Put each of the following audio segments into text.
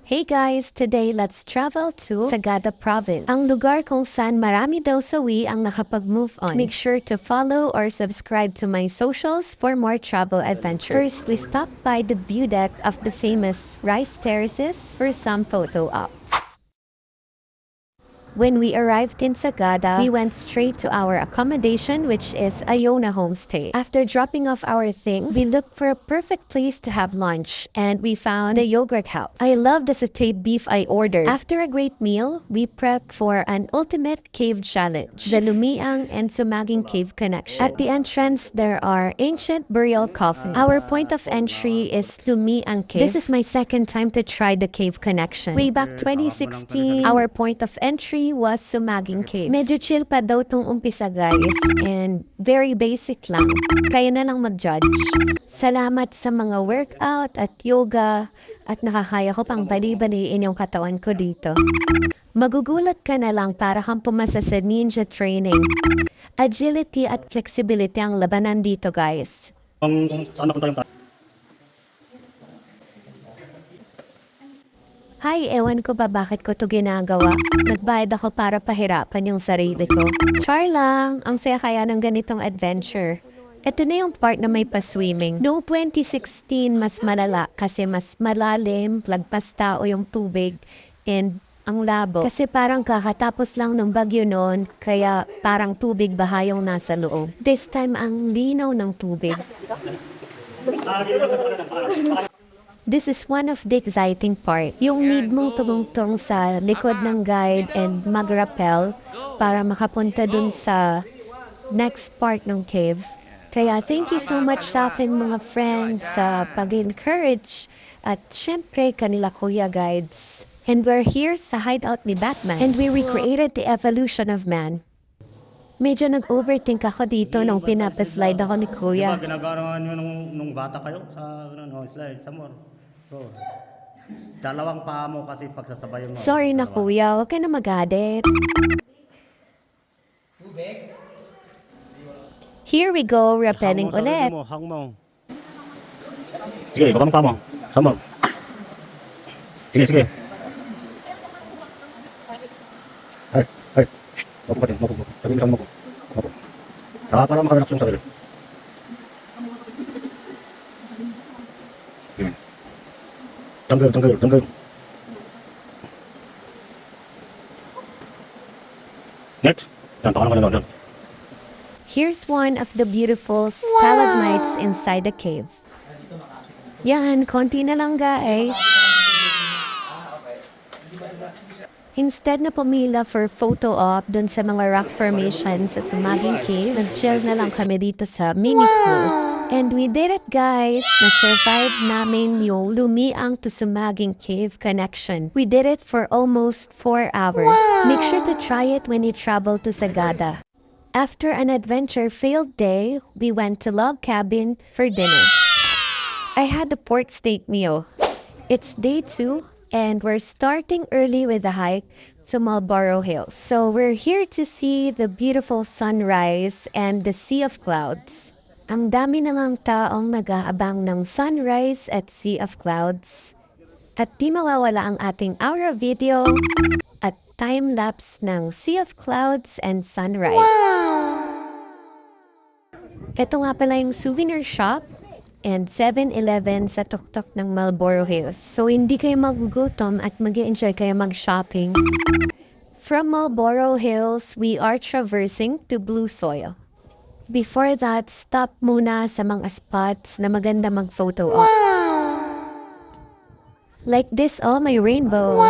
Hey guys! Today, let's travel to Sagada Province. Ang lugar kung saan marami daw sawi ang nakapag-move on. Make sure to follow or subscribe to my socials for more travel adventures. First, we stop by the view deck of the famous rice terraces for some photo op. When we arrived in Sagada, we went straight to our accommodation, which is Iona Homestay. After dropping off our things, we looked for a perfect place to have lunch, and we found the Yogurt House. I love the sauteed beef I ordered. After a great meal, we prepped for an ultimate cave challenge, the Lumiang and Sumaging Cave Connection. At the entrance, there are ancient burial coffins. Our point of entry is Lumiang Cave. This is my second time to try the cave connection. Way back 2016, our point of entry was Sumaging Cave. Medyo chill pa daw tong umpisa guys, and very basic lang. Kaya na lang mag-judge. Salamat sa mga workout at yoga at nakakaya ko pang bali-baliin yung katawan ko dito. Magugulat ka na lang para kang pumasa sa ninja training. Agility at flexibility ang labanan dito guys. Saan napunta yung Hay, ewan ko ba bakit ko to ginagawa. Nagbayad ako para pahirapan yung sarili ko. Char lang, ang saya kaya ng ganitong adventure. Ito na yung part na may pa-swimming. Noong 2016, mas malala kasi mas malalim, lagpas tao yung tubig, and ang labo. Kasi parang kakatapos lang ng bagyo noon, kaya parang tubig baha yung nasa loob. This time, ang linaw ng tubig. This is one of the exciting part. Yung need mong tumungtong sa likod ng guide and mag-rappel para makapunta dun sa next part ng cave. Kaya thank you so much sa aking mga friends sa pag-encourage at syempre kanila kuya guides. And we're here sa hideout ni Batman and we recreated the evolution of man. Medyo nag-overthink ako dito nung pinapaslide ako ni kuya. Diba ginagawa nyo nung bata kayo sa slide, sa more? So, dalawang paa mo kasi pagsasabayan mo. Sorry na kuya, huwag ka na magalit. Here we go, rappelling ulit. Hang mo. Sige, baka mo paa mo. Sama. Sige, sige. Ay. Mako pa din, mako. Sabihin kang mako. Mako. Para makarelax yung sarili. Tanggal. Next. Baka naman na. Here's one of the beautiful stalagmites inside the cave. Yan, konti na lang guys. Instead na pumila for photo op dun sa mga rock formation sa Sumaging Cave, nag-chill na lang kami dito sa mini pool. And we did it guys! Na-survive namin yung Lumiang to Sumaging Cave connection. We did it for almost 4 hours. Make sure to try it when you travel to Sagada. After an adventure-filled day, we went to Log Cabin for dinner. I had the pork steak meal. It's day 2. And we're starting early with the hike to Marlborough Hills. So we're here to see the beautiful sunrise and the sea of clouds. Ang dami namang taong nag-aabang ng sunrise at sea of clouds. At di mawawala ang ating aura video at time-lapse ng sea of clouds and sunrise. Ito nga pala yung souvenir shop and 7-Eleven sa tuktok ng Marlborough Hills. So, hindi kayo magugutom at mag-enjoy kayo mag-shopping. From Marlborough Hills, we are traversing to Blue Soil. Before that, stop muna sa mga spots na maganda mag-photo op. Like this, oh, may rainbow.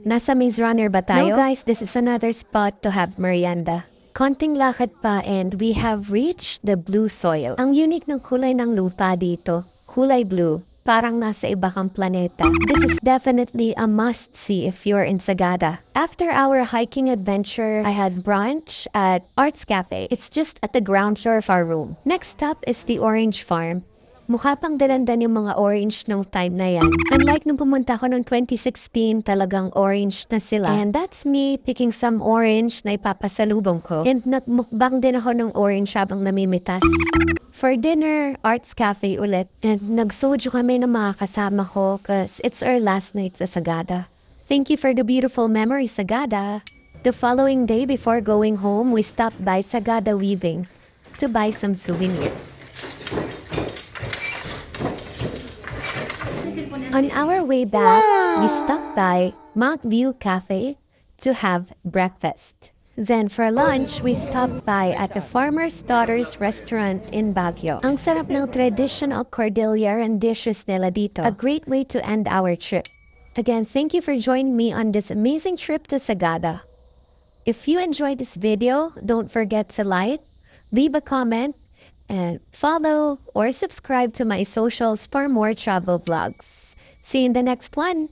Nasa Maze Runner ba tayo? No guys, this is another spot to have merienda. Konting lakad pa and we have reached the Blue Soil. Ang unique ng kulay ng lupa dito, kulay blue. Parang nasa iba kang planeta. This is definitely a must-see if you're in Sagada. After our hiking adventure, I had brunch at Arts Cafe. It's just at the ground floor of our room. Next stop is the Orange Farm. Mukha pang dalandan yung mga orange nung time na yan. Unlike nung pumunta ko noong 2016, talagang orange na sila. And that's me picking some orange na ipapasalubong ko. And nagmukbang din ako ng orange habang namimitas. For dinner, Arts Cafe ulit. And nagsoju kami ng mga kasama ko cause it's our last night sa Sagada. Thank you for the beautiful memory, Sagada. The following day before going home, we stopped by Sagada Weaving to buy some souvenirs. On our way back, we stopped by Mount View Cafe to have breakfast. Then for lunch, we stopped by at the Farmer's Daughter's Restaurant in Baguio. Ang sarap ng traditional Cordilleran dishes nila dito. A great way to end our trip. Again, thank you for joining me on this amazing trip to Sagada. If you enjoyed this video, don't forget to like, leave a comment, and follow or subscribe to my socials for more travel vlogs. See you in the next one.